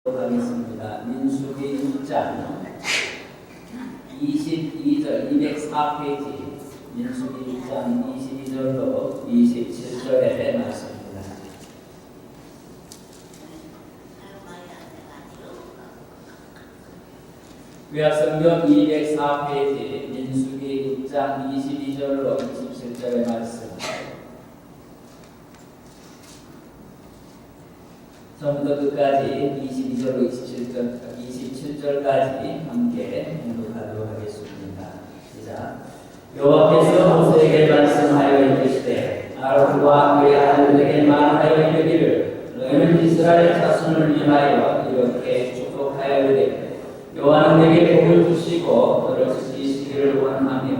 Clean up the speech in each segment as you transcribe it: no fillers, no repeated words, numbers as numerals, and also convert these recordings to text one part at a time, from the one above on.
하겠습니다. 민수기 6장 22절 204페이지 민수기 6장 22절로 27절의 말씀입니다. 구약성경 204페이지 민수기 6장 22절로 27절의 말씀. 처음부터 끝까지 22절로 27절까지 함께 공독하도록 하겠습니다. 시작. 여호와께서 모세에게 말씀하여 이르시되 아론과 그의 아들에게 말하여 이르기를 너희는 이스라엘 자손을 위하여 이렇게 축복하여 이르되 여호와는 내게 복을 주시고 너를 지키시기를 원하며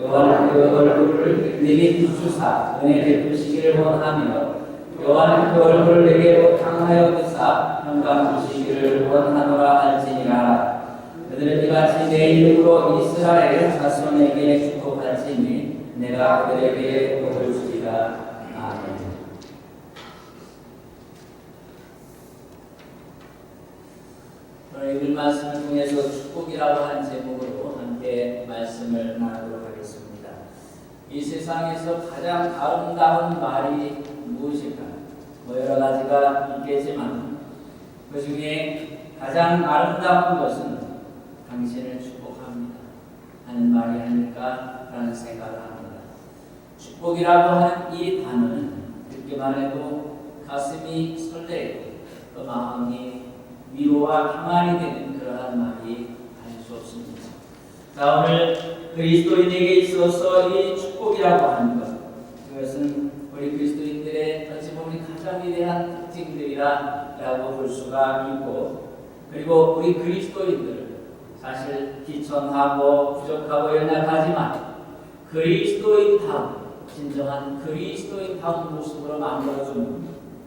여호와는 그 얼굴을 내게 비추사 은혜 베푸시기를 원하며 여호와는 그 얼굴을 내게 향하여 드사 평강 주시기를 원하노라 할지니라. 그들은 이같이 내 이름으로 이스라엘 자손에게 축복할지니 내가 그들에게 복을 주리라. 아멘. 오늘 읽은 말씀을 통해서 축복이라고 하는 제목으로 함께 말씀을 나누도록 하겠습니다. 이 세상에서 가장 아름다운 말이 무엇일까? 여러 가지가 있겠지만 그 중에 가장 아름다운 것은 당신을 축복합니다 하는 말이 아닐까라는 생각을 합니다. 축복이라고 하는 이 단어는 듣기만 해도 가슴이 설레고 그 마음이 위로와 평안이 되는 그러한 말이 아닐 수 없습니다. 자, 오늘 그리스도인에게 있어서 이 축복이라고 하는 것, 그것은 우리 그리스도인들의 어찌 보면 가장 위대한 특징들이라고 볼 수가 있고, 그리고 우리 그리스도인들 사실 기천하고 부족하고 연약하지만 그리스도인다운 진정한 그리스도인다운 모습으로 만들어주는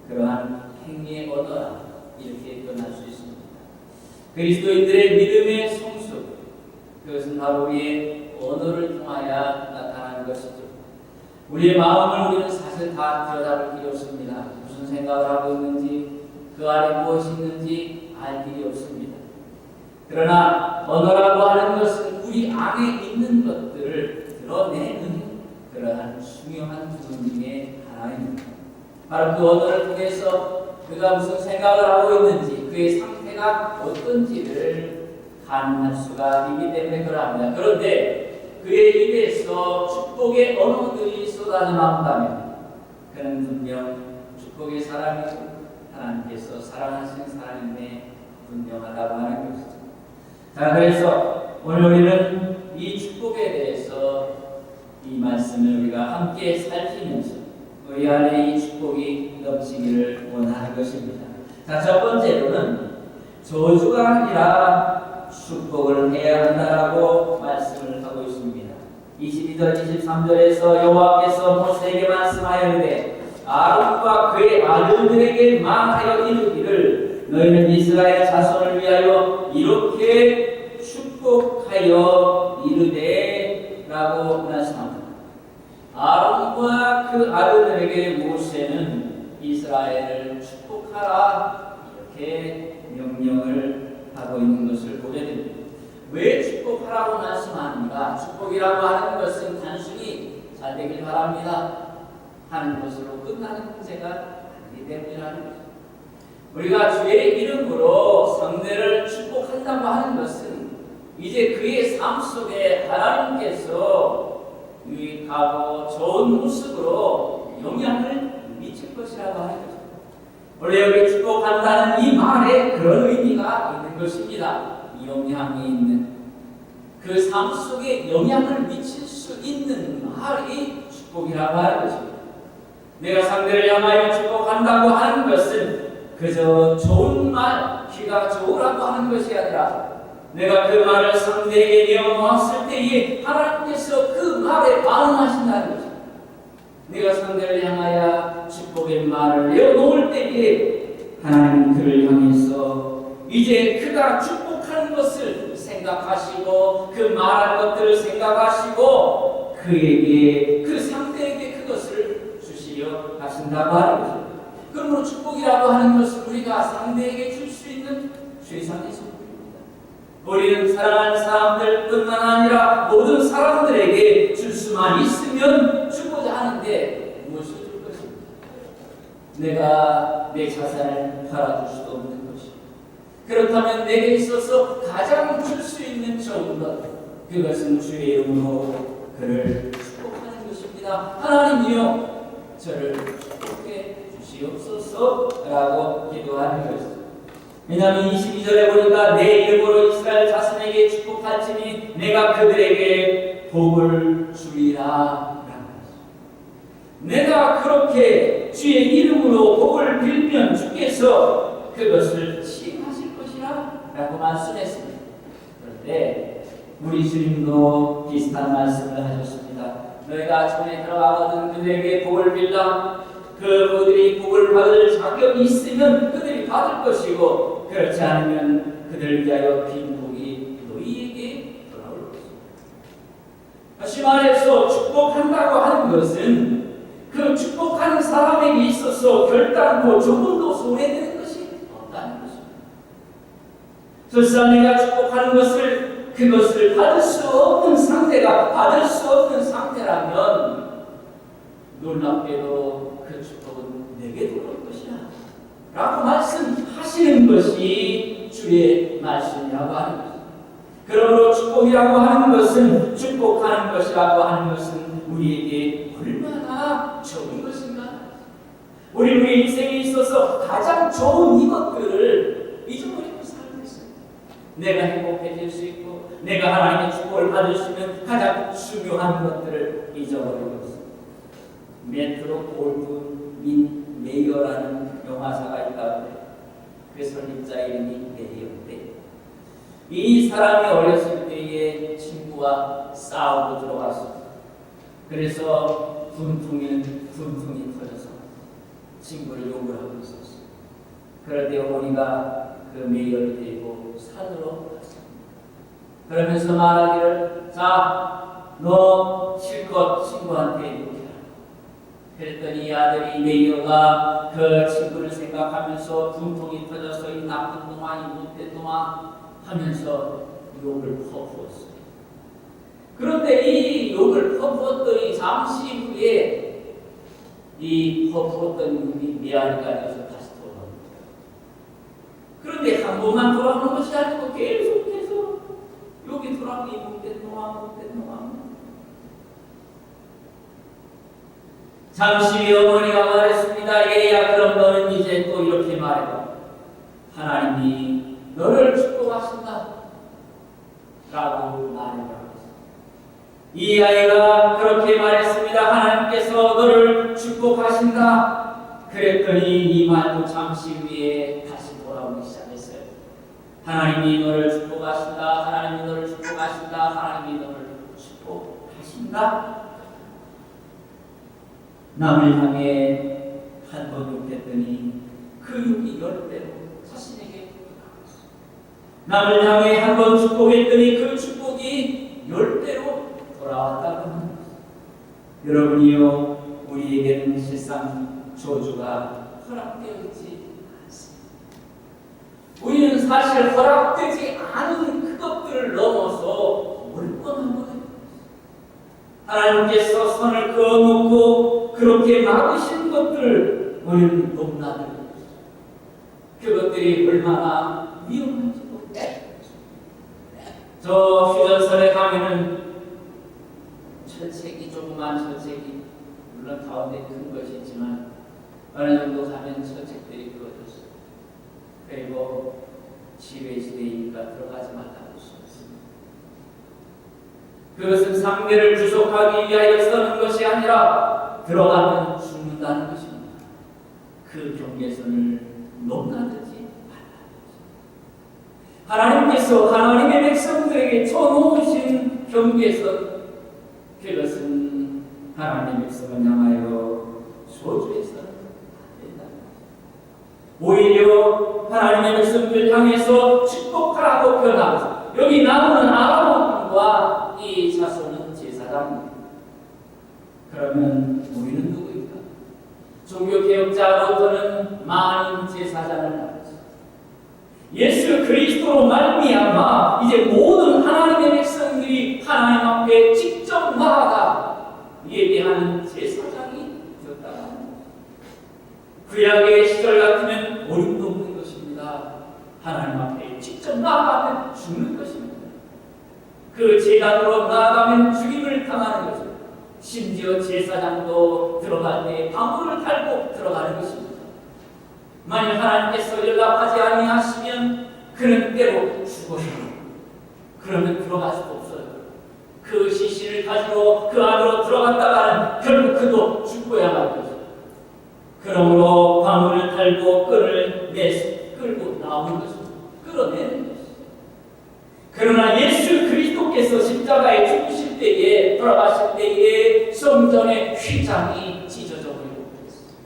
그러한 행위의 언어라 이렇게 표현할 수 있습니다. 그리스도인들의 믿음의 성수, 그것은 바로 우리의 언어를 통하여 나타나는 것이죠. 우리의 마음을 우리는 사실 다 들여다볼 길이 없습니다. 무슨 생각을 하고 있는지, 그 안에 무엇이 있는지 알 길이 없습니다. 그러나 언어라고 하는 것은 우리 안에 있는 것들을 드러내는 그러한 중요한 부분 중에 하나입니다. 바로 그 언어를 통해서 그가 무슨 생각을 하고 있는지, 그의 상태가 어떤지를 가늠할 수가 있기 때문에 그러합니다. 그런데 그의 입에서 축복의 언어들이 쏟아져 나온다면 그는 분명 축복의 사람이고 하나님께서 사랑하시는 사람임에 분명하다고 하는 것이죠. 자, 그래서 오늘 우리는 이 축복에 대해서 이 말씀을 우리가 함께 살피면서 우리 안에 이 축복이 넘치기를 원하는 것입니다. 자, 첫 번째로는 저주가 아니라 축복을 해야 한다라고 말씀을 하고 있습니다. 22절 23절에서 여호와께서 모세에게 말씀하여 이르되 아론과 그의 아들들에게 말하여 이르기를 너희는 이스라엘 자손을 위하여 이렇게 축복하여 이르되 라고 말씀합니다. 아론과 그 아들들에게 모세는 이스라엘을 축복하라 이렇게 명령을 하고 있는 것을 보게 됩니다. 왜 축복하라고 말씀합니까? 축복이라고 하는 것은 단순히 잘 되길 바랍니다 하는 것으로 끝나는 문제가 아니기 때문이라는 것입니다. 우리가 주의 이름으로 성례를 축복한다고 하는 것은 이제 그의 삶 속에 하나님께서 유익하고 좋은 모습으로 영향을 미칠 것이라고 하는 것입니다. 원래 여기 축복한다는 이 말에 그런 의미가 있는 것입니다. 영향이 있는 그 삶 속에 영향을 미칠 수 있는 말이 축복이라고 하는 것입니다. 내가 상대를 향하여 축복한다고 하는 것은 그저 좋은 말, 귀가 좋으라고 하는 것이 아니라 내가 그 말을 상대에게 내어놓았을 때에 하나님께서 그 말에 반응하신다는 것입니다. 내가 상대를 향하여 축복의 말을 내어놓을 때에 하나님 그를 향해서 이제 그가 축복하는 것을 생각하시고 그 말할 것들을 생각하시고 그에게 그 상대에게 그것을 주시려 하신다고 하는 것입니다. 그러므로 축복이라고 하는 것은 우리가 상대에게 줄 수 있는 우리는 사랑하는 사람들뿐만 아니라 모든 사람들에게 줄 수만 있으면 주고자 하는데 무엇을 줄 것입니까? 내가 내 자산을 팔아줄 수도 없는 것입니다. 그렇다면 내게 있어서 가장 줄 수 있는 좋은 것, 그것은 주의 이름으로 그를 축복하는 것입니다. 하나님이여 저를 축복해 주시옵소서라고 기도하는 것입니다. 왜냐하면 22절에 보니까 내 이름으로 이스라엘 자손에게 축복할지니 내가 그들에게 복을 주리라. 내가 그렇게 주의 이름으로 복을 빌면 주께서 그것을 시행하실 것이라 라고 말씀했습니다. 그런데 우리 주님도 비슷한 말씀을 하셨습니다. 너희가 전에 들어가거든 그들에게 복을 빌라. 그들이 복을 받을 자격이 있으면 그들이 받을 것이고 그렇지 않으면 그들 위하여 빈 복이 너희에게 돌아올 것입니다. 다시 말해서 축복한다고 하는 것은 그 축복하는 사람에게 있어서 결단코 조금도 소외되는 것이 없다는 것입니다. 설사 내가 축복하는 것을 그것을 받을 수 없는 상태가 받을 수 없는 상태라면 놀랍게도 그 축복은 내게 돌아올 것이야 라고 말씀하시는 것이 주의 말씀이라고 하는 것입니다. 그러므로 축복이라고 하는 것은 축복하는 것이라고 하는 것은 우리에게 얼마나 좋은 것인가. 우리 인생에 있어서 가장 좋은 이것들을 잊어버리고 살고 있어요. 내가 행복해질 수 있고 내가 하나님의 축복을 받을 수 있는 가장 중요한 것들을 잊어버리고 있습니다. 메트로 골드윈 메이어라는 영화사가 있다고 해요. 그 설립자 이름이 메이어인데 이 사람이 어렸을 때에 친구와 싸우고 들어갔습니다. 그래서 분통이 터져서 친구를 욕을 하고 있었어요. 그런데 어머니가 그 메이어를 데리고 산으로 갔습니다. 그러면서 말하기를 자, 너 실컷 친구한테 욕해라. 그랬더니 이 아들이 메이어가 그 친구를 생각하면서 분통이 터져서 이 나쁜 놈아 이 못된 놈아 하면서 욕을 퍼부었어요. 그런데 이 욕을 퍼부었더니 잠시 후에 이 퍼부었던 놈이 메아리가 되어서 다시 돌아옵니다. 그런데 한 번만 돌아오는 것이 아니고 계속해서 욕이 돌아오고 이 못된 놈아 잠시 후에 어머니가 말했습니다. 얘야 그럼 너는 이제 또 이렇게 말해봐. 하나님이 너를 축복하신다 라고 말해라. 이 아이가 그렇게 말했습니다. 하나님께서 너를 축복하신다. 그랬더니 이 말도 잠시 후에 다시 돌아오기 시작했어요. 하나님이 너를 축복하신다. 하나님이 너를 축복하신다. 하나님이 너를 축복하신다. 남을 향해 한 번 욕했더니 그 욕이 10배로 자신에게 돌아왔어요. 남을 향해 한 번 축복했더니 그 축복이 10배로 돌아왔다고 합니다. 여러분이요, 우리에게는 실상 저주가 허락되어 있지 않습니다. 우리는 사실 허락되지 않은 그것들을 넘어서 올 뻔한 거예요. 하나님께서 선을 그어놓고 그렇게 막으신 것들을 우리는 넘나들고 그것들이 얼마나 위험한지도 저 휴전선에 가면은 철책이 조그만 철책이 물론 가운데 큰 것이 있지만 어느 정도 가면 철책들이 그어졌어요. 그리고 지뢰시대이니까 들어가지 말라고 썼습니다. 그것은 상대를 구속하기 위하여 쓰는 것이 아니라 들어가면 죽는다는 것입니다. 그 경계선을 넘나들지 말라는 것입니다. 하나님께서 하나님의 백성들에게 쳐놓으신 경계선, 그것은 하나님의 백성을 향하여 소주해서는 안 된다는 것입니다. 오히려 하나님의 백성들 향해서 축복하라고 표현하고 여기 나오는 아론과 이 자손은 제사장입니다. 그러면 우리는 누구일까? 종교개혁자로서는 많은 제사장을 낳았습니다. 예수 그리스도 그리스도로 말미암아 이제 모든 하나님의 백성들이 하나님 앞에 직접 나아가 예배하는 제사장이 되었다는 것입니다. 구약의 시절 같으면 어림도 없는 것입니다. 하나님 앞에 직접 나아가면 죽는 것입니다. 그 제단으로 나아가면 죽임을 당하는 것입니다. 심지어 제사장도 들어갈 때 방울을 달고 들어가는 것입니다. 만일 하나님께서 연락하지 아니하시면 그는 때로 죽어요. 그러면 들어갈 수도 없어요. 그 시신을 가지고 그 안으로 들어갔다가는 결국 그도 죽어야 할 것입니다. 그러므로 방울을 달고 끈을 끌고 나오는 것입니다. 끌어내는 것입니다. 그러나 예수 그리스도께서 십자가에 죽으실 때에, 돌아가실 때에 성전의 휘장이 찢어져 버리고 그랬습니다.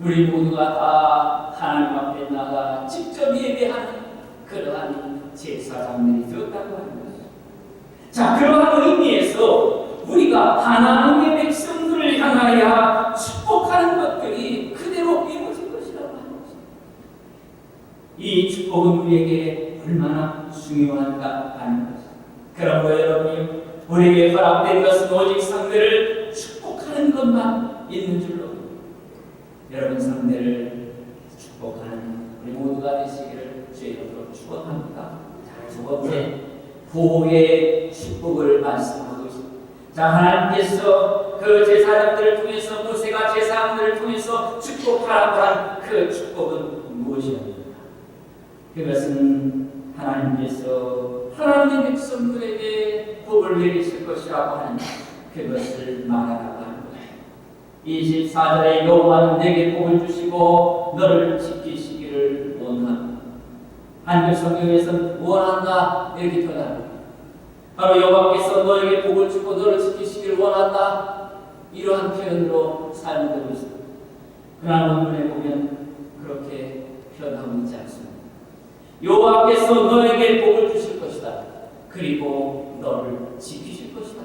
우리 모두가 다 하나님 앞에 나가 직접 예배하는 그러한 제사장들이 되었다고 하는 것입니다. 자, 그러한 의미에서 우리가 하나님의 백성들을 향하여 축복하는 것들이 그대로 이루어진 것이라고 하는 것입니다. 이 축복은 우리에게 얼마나 중요한가 하는 것입니다. 그러므로 여러분이 우리에게 허락된 것은 오직 상대를 축복하는 것만 있는 줄로 여러분 상대를 축복하는 우리 모두가 되시기를 주의 이름으로 축복합니다. 두 번째, 보호의 축복을 말씀하고 있습니다. 자, 하나님께서 그 제사장들을 통해서, 모세가 제사장들을 통해서 축복하라고 한 그 축복은 무엇이었습니까? 그것은 하나님께서 하나님의 백성들에게 복을 내리실 것이라고 하는 그것을 말하라고 하는 거예요. 24절에 여호와는 내게 복을 주시고 너를 지키시기를 원한다. 한글 성경에서는 원한다 이렇게 표현합니다. 바로 여호와께서 너에게 복을 주고 너를 지키시기를 원한다 이러한 표현으로 사용되고 있습니다. 그러나 원문에 보면 그렇게 표현하고 있지 않습니다. 여호와께서 너에게 복을 주실 것이다. 그리고 너를 지키실 것이다.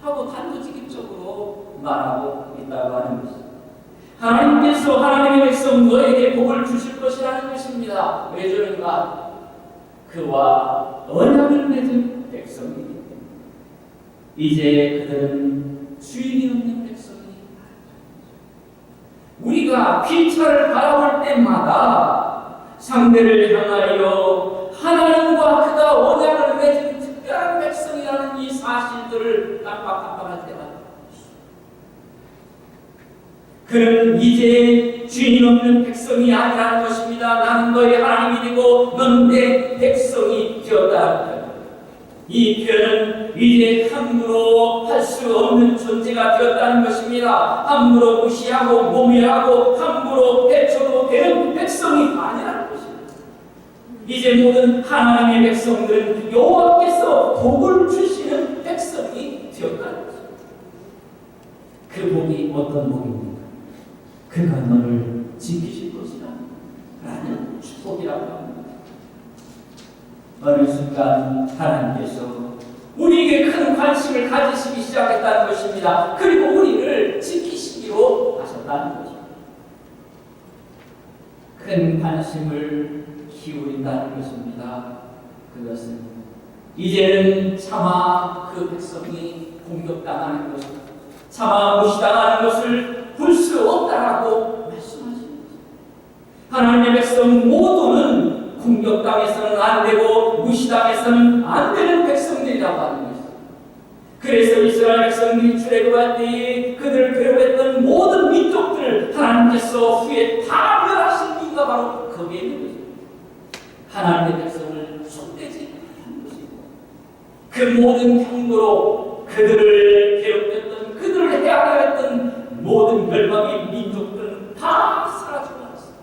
하고 단도직입적으로 말하고 있다고 하는 것입니다. 하나님께서 하나님의 백성 너에게 복을 주실 것이라는 것입니다. 왜 저런가? 그와 언약을 맺은 백성이기 때문에 이제 그들은 주인이 없는 백성이 우리가 피차를 바라볼 때마다 상대를 향하여 하나님과 그가 언약을 맺은 특별한 백성이라는 이 사실들을 깜빡깜빡할 때마다 그는 이제 주인 없는 백성이 아니라는 것입니다. 나는 너의 하나님이 되고 너는 내 백성이 되었다. 이 표현은 이제 함부로 할 수 없는 존재가 되었다는 것입니다. 함부로 무시하고 모멸하고 함부로 해쳐도 되는 백성이 아니라는 것입니다. 이제 모든 하나님의 백성들은 여호와께서 복을 주시는 백성이 되었다는 것입니다. 그 복이 어떤 복입니까? 그가 너를 지키실 것이다 라는 축복이라고 합니다. 어느 순간 하나님께서 우리에게 큰 관심을 가지시기 시작했다는 것입니다. 그리고 우리를 지키시기로 하셨다는 것입니다. 큰 관심을 기울인다는 것입니다. 그것은 이제는 차마 그 백성이 공격당하는 것을, 차마 무시당하는 것을 볼 수 없다라고 말씀하시는 것입니다. 하나님의 백성 모두는 공격당해서는 안 되고 무시당해서는 안 되는 백성들이라고 하는 것입니다. 그래서 이스라엘 백성들이 출애굽할 때에 그들을 괴롭혔던 모든 민족들을 하나님께서 후에 다 멸하신 이유가 바로 거기에 있는 것입니다. 하나님의 백성을 손대지 않는 것이고 그 모든 경고로 그들을 괴롭혔던, 그들을 해하려 했던 모든 멸망의 민족들은 다 사라지고 말았습니다.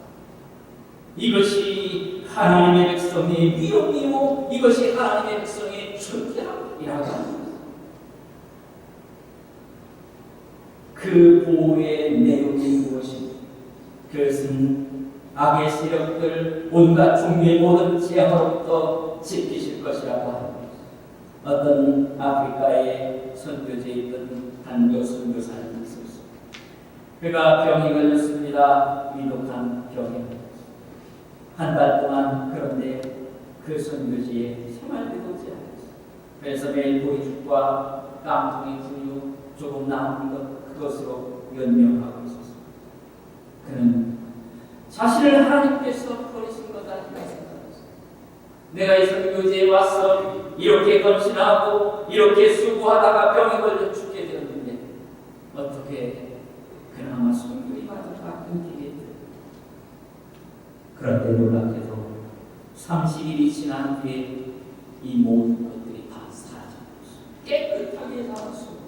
이것이 하나님의 백성의 위엄이요, 이것이 하나님의 백성의 존재함이라고 하는 것입니다. 그 보호의 내용이 무엇입니까? 그것은 악의 세력들, 온갖 종류의 모든 재앙으로부터 지키실 것이라고 합니다. 어떤 아프리카에 선교지에 있던 단교 선교사님이 있었습니다. 그가 병이 걸렸습니다. 위독한 병이 걸렸습니다. 한 달 동안 그런데 그래서 매일 보리죽과 깡통이 분유 조금 남은 것 그것으로 연명하고 있었습니다. 그는 자신을 하나님께서 버리신 것 아닌가 생각했습니다. 내가 이 선교지에 와서 이렇게 헌신하고 이렇게 수고하다가 병에 걸려 죽게 되었는데 어떻게 그나마 선교이마저다 끊기겠다. 그런데 놀랍게도 30일이 지난 뒤에 이 모든 것들이 다 사라졌습니다. 깨끗하게 나왔습니다.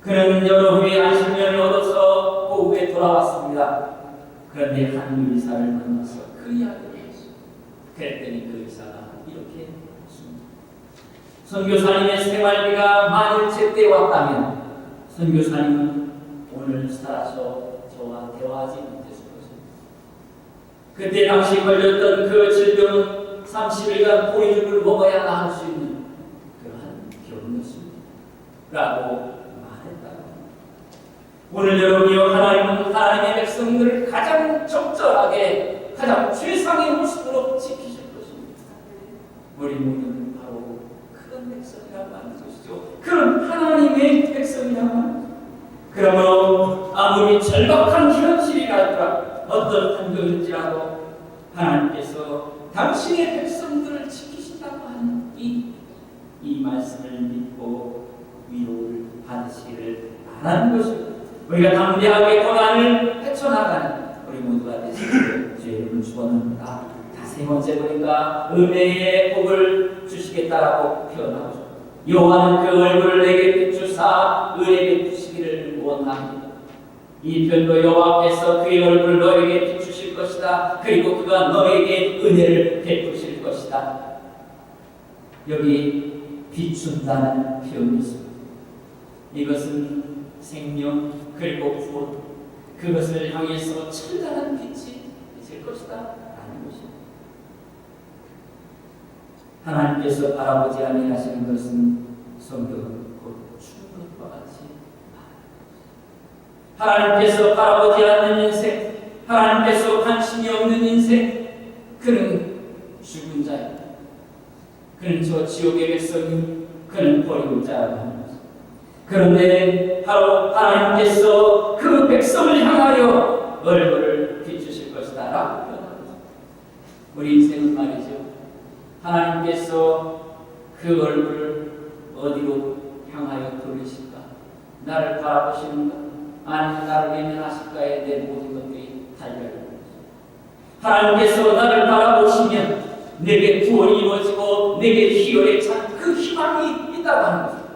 그는 여러 후에 안식년을 얻어서 고국에 돌아왔습니다. 그런데 한 의사를 만나서 그 이야기를 했습니다. 그랬더니 그 의사가 이렇게 했습니다. 선교사님의 생활비가 만일 제때 왔다면 선교사님은 오늘 살아서 저와 대화하지 못했을 것입니다. 그때 당시 걸렸던 그 질병은 30일간 보리죽을 먹어야 나을 수 있는 그러한 병이었습니다. 라고 오늘 여러분이요, 하나님은 하나님의 백성들을 가장 적절하게 가장 최상의 모습으로 지키실 것입니다. 우리 모두는 바로 그런 백성이라고 하는 것이죠. 그런 하나님의 백성이라고 하는 것이죠. 그러므로 아무리 절박한 현실이라든가 어떤 환경일지라도 하나님께서 당신의 백성들을 지키신다고 하는 이 말씀을 믿고 위로를 받으시기를 바라는 것입니다. 우리가 담대하게 고난을 헤쳐나가는 우리 모두가 되시기를 주의 이름을 축원합니다. 세 번째 보니까 은혜의 복을 주시겠다라고 표현하고 있습니다. 여호와는 그 얼굴을 내게 비추사 은혜 베푸시기를 원합니다. 이 편도 여호와께서 그의 얼굴을 너에게 비추실 것이다. 그리고 그가 너에게 은혜를 베푸실 것이다. 여기 비춘다는 표현이 있습니다. 이것은 생명 그리고 구원 그것을 향해서 찬란한 빛이 있을 것이다 라는 것입니다. 하나님께서 바라보지 아니하시는 것은 성경은 곧 죽은 것과 같이 하나님께서 바라보지 않는 인생, 하나님께서 관심이 없는 인생, 그는 죽은 자입니다. 그는 저 지옥의 백성이, 그는 버리고 자라고 합니다. 그런데 바로 하나님께서 그 백성을 향하여 얼굴을 비추실 것이다 라고 표현합니다. 우리 인생은 말이죠, 하나님께서 그 얼굴을 어디로 향하여 돌리실까? 나를 바라보시는가? 아니면 나를 외면하실까에 내 모든 것들이 달려있는 것입니다. 하나님께서 나를 바라보시면 내게 구원이 이루어지고 내게 희열에 찬 그 희망이 있다고 하는 것입니다.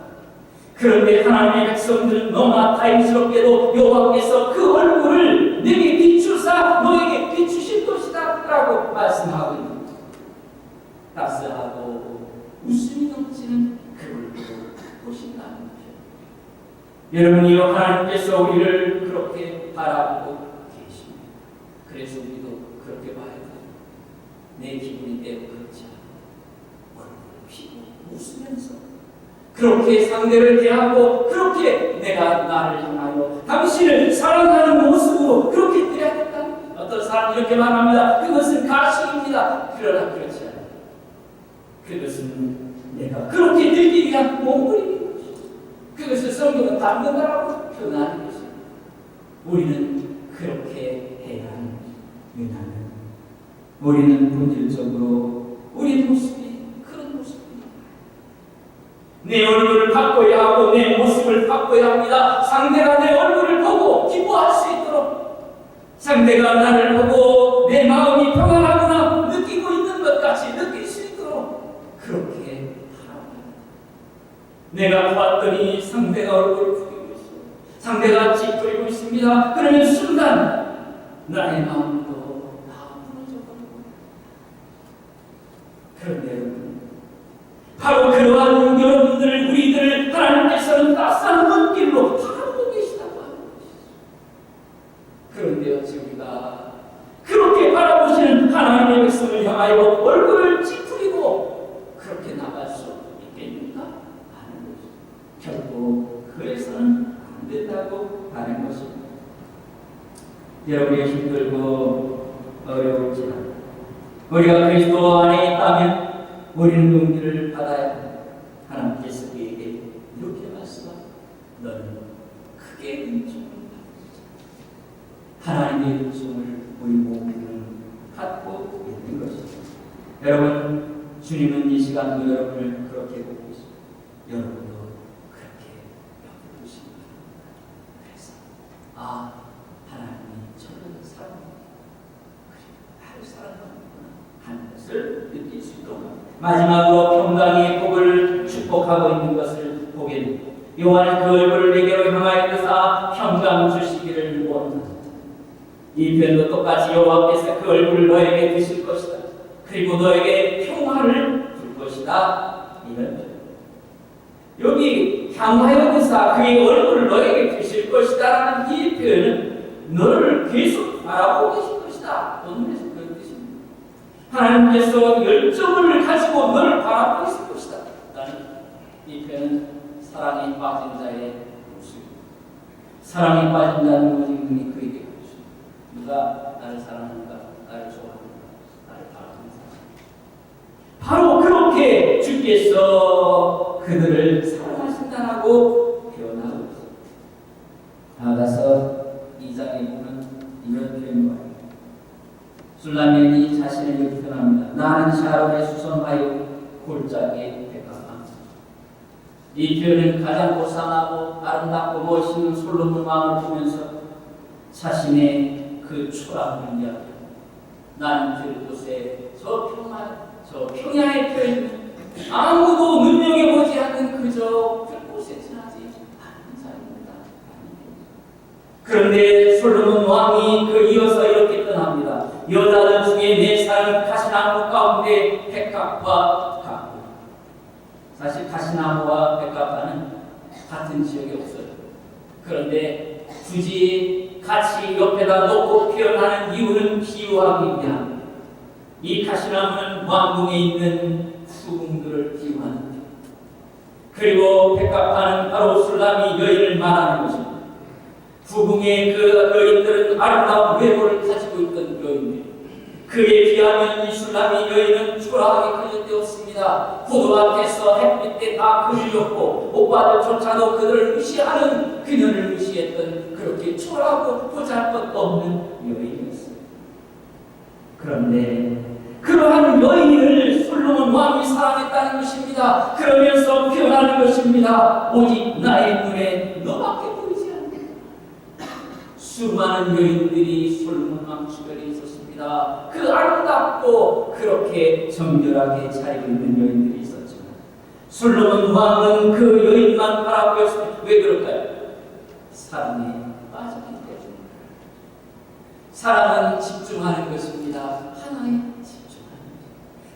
그런데 하나님의 백성들은 너무나 다행스럽게도 여호와께서 그 얼굴을 내게 비추사 너에게 비추실 것이다 라고 말씀하고 있는 것입니다. 따스하고 웃음이 넘치는 그 얼굴을 보신다는 것입니다. 여러분이요, 하나님께서 우리를 그렇게 바라보고 계십니다. 그래서 우리도 그렇게 봐야 돼요. 내 기분이 때로 그렇지 않아 얼굴을 피고 웃으면서 그렇게 상대를 대하고 그렇게 내가 나를 향하여 당신을 사랑하는 모습으로 그렇게 대하겠다. 어떤 사람이 이렇게 말합니다. 그것은 가식입니다. 그러나 그렇지 않아요. 그것은 내가 그렇게 되기 위한 몸부림인 것이죠. 그것을 성경은 담는다라고 표현하는 것입니다. 우리는 그렇게 해야 하는 것입니다. 우리는 본질적으로 우리 모습이 그런 모습입니다. 내 얼굴을 바꿔야 하고 내 모습을 바꿔야 합니다. 상대가 내 얼굴을 보고 기뻐할 수 있도록, 상대가 나를 보고 내 마음이 평안하구나 느끼고 있는 것 같이 느낄 수 있도록 그렇게 하랍니다. 내가 보았더니 상대가 얼굴을 부리고 있습니다. 상대가 찌푸리고 있습니다. 그러면 순간 나의 마음도 다 무너져버리고. 그런데 여러분, 바로 그러한 여러분들, 우리들을 하나님께서는 따스한 눈길로 바라보고 계시다고 하는 것이죠. 그런데 어찌 우리가 그렇게 바라보시는 하나님의 백성을 향하여 얼굴을 찌푸리고 그렇게 나갈 수 있겠는가 하는 것이죠. 결코 그래서는 안 된다고 하는 것입니다. 여러분이 힘들고 어려울지라도 우리가 그리스도 안에 있다면 우리는 용기를 받아야 합니다. 하나님 하나님의 음성을 우리 몸으로는 갖고 있는 것입니다. 여러분, 주님은 이 시간도 여러분을 그렇게 보고 있습니다. 여러분도 그렇게 여기고 있습니다. 그래서 하나님이 저를 사랑합니다. 나를 사랑하는구나 하는 것을 느낄 수 있도록 마지막으로 평강의 복을 축복하고 있는 것을 보게 됩니다. 요한은 그 얼굴을 내게로 향하여 드사 평강 주시기를 원한다. 이 편도 똑같이 여호와께서 그 얼굴을 너에게 드실 것이다. 그리고 너에게 평화를 줄 것이다. 이런 편. 여기 향하여 드사 그의 얼굴을 너에게 드실 것이다라는 이 표현은 너를 계속 바라보고 계실 것이다. 오늘에서 그런 뜻입니다. 하나님께서 열정을 가지고 너를 바라보고 있을 것이다. 라는 이 표현은 사랑에 빠진 자의 모습입니다. 사랑에 빠진다는 것은 눈이 그에게 보여줍니다. 누가 나를 사랑하는가, 나를 좋아하는가, 나를 바라보는 사람. 바로 그렇게 주께서 그들을 사랑하신다라고 표현하고 있습니다. 나아가서 2장에 보면 이런 표현이 와요. 술라면이 자신을 이렇게 표현합니다. 나는 샤론의 수선화요 골짜기에 백합함. 이 표현은 가장 고상하고 아름답고 멋있는 솔로몬 왕을 보면서 자신의 그 초라함을 이야기합니다. 나는 들곳에 저 평야의 표현 아무도 눈여겨보지 않는 그저 들곳에 지나지 않는 사람입니다. 그런데 솔로몬 왕이 그 이어서 이렇게 떠납니다. 여자들 중에 내 사랑은 가시나무 가운데 백합과 같고. 사실 가시나무와 백합과는 같은 지역에 없어요. 그런데 굳이 같이 옆에다 놓고 표현하는 이유는 비유하기 위함. 이 가시나무는 왕궁에 있는 후궁들을 비유하는 것. 그리고 백합화는 바로 술람이 여인을 말하는 것입니다. 후궁의 그 여인들은 아름다운 외모를 가지고 있던 여인들. 그에 비하면 이 술람이 여인은 초라하게 그려되었습니다. 포도 앞에서 햇빛 때 다 그리웠고 오빠들조차도 그들을 무시하는 그녀를 무시했던 그렇게 초라하고 보잘것없는 여인이었습니다. 그런데 그러한 여인을 솔로몬 왕이 사랑했다는 것입니다. 그러면서 표현하는 것입니다. 오직 나의 눈에 너밖에 보이지 않는다. 수많은 여인들이 솔로몬 왕 주변에 있었습니다. 그 아름답고 그렇게 정결하게 차리고 있는 여인들이 있었지만 솔로몬 왕은 그 여인만 바라보였습니다. 왜 그럴까요? 사랑에 빠졌기 때문입니다. 사랑은 집중하는 것입니다. 하나에 집중하는 것입니다.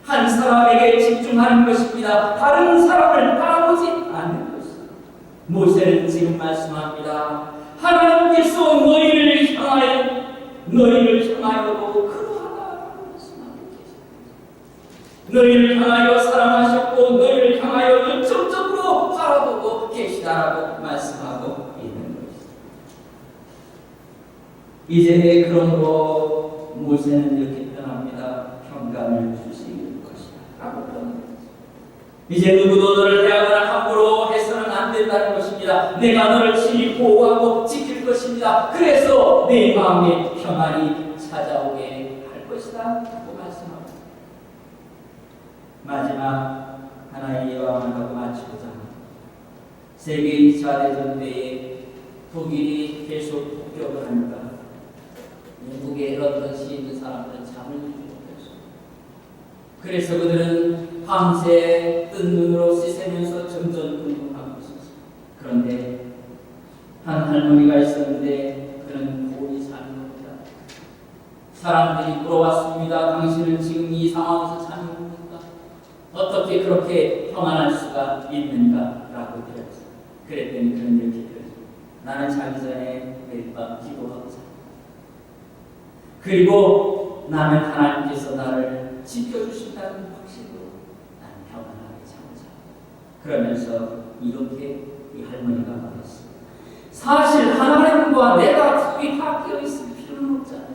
한 사람에게 집중하는 것입니다. 다른 사람을 바라보지 않는 것입니다. 모세는 지금 말씀합니다. 하나님께서 너희를 향하여도 그러하다라고 말씀하고 계십니다. 너희를 향하여 사랑하셨고 너희를 향하여 열정적으로 바라보고 계시다라고 말씀하고 있는 것입니다. 이제 그러므로 모세는 이렇게 표현합니다. 평강을 주시는 것이다 라고 표현합니다. 이제 누구도 너를 대하거나 함부로 해서는 안 된다는 것입니다. 내가 너를 친히 보호하고 지킬 것입니다. 그래서 내 마음에 평안이 찾아오게 할 것이다 라고 말씀합니다. 마지막 하나의 예언을 하고 마치고자 합니다. 세계 2차 대전 때에 독일이 계속 폭격을 하니까 영국의 런던시에 있는 사람들은 잠을 이루지 못했습니다. 그래서 그들은 밤새 뜬 눈으로 씻으면서 전전긍긍하고 있었습니다. 그런데 한 할머니가 있었는데 그는 고이 잠이 옵니다. 사람들이 물어봤습니다. 당신은 지금 이 상황에서 잠이 옵니까? 어떻게 그렇게 평안할 수가 있는가? 라고 들었습니다. 그랬더니 그는 이렇게 들었습니다. 나는 자기 전에 매일 밤 기도하고 자. 그리고 나는 하나님께서 나를 지켜주신다는 확신으로 나는 평안하게 잠을 자. 그러면서 이렇게 이 할머니가 말했습니다. 사실 하나님과 내가 둘이 바뀌어 있을 필요는 없잖아요.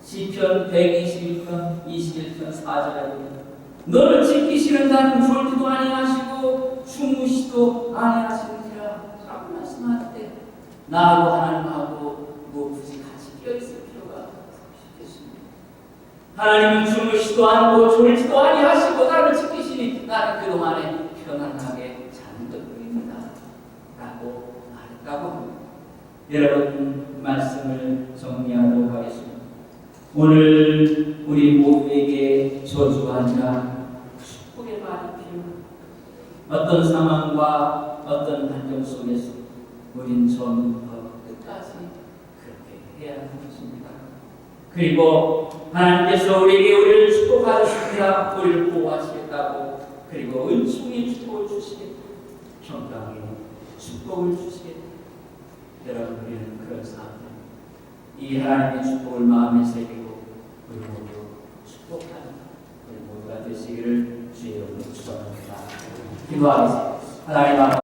시편 121편 21편 4절에 보면 너를 지키시는 자는 졸지도 아니하시고 주무시도 아니하시느니라 라고 말씀할 때 나하고 하나님하고 하나님은 주무시도 않고 졸지도 아니하시고 나를 지키시니 나는 그동안에 편안하게 잠들입니다 라고 말했다고 합니다. 여러분, 말씀을 정리하도록 하겠습니다. 오늘 우리 모두에게 저주가 아니라 축복의 말이 필요합니다. 어떤 상황과 어떤 환경 속에서 우린 처음부터 끝까지 그렇게 해야 하는 것입니다. 그리고 하나님께서 우리를 축복하셨습니다. 우리를 보호하시겠다고, 그리고 은총의 축복을 주시겠다, 평강의 축복을 주시겠다. 여러분, 우리는 그런 사람들, 이 하나님의 축복을 마음에 새기고 우리 모두 축복하는 우리 모두가 되시기를 주의 이름으로 축원합니다. 기도하겠습니다. 하나님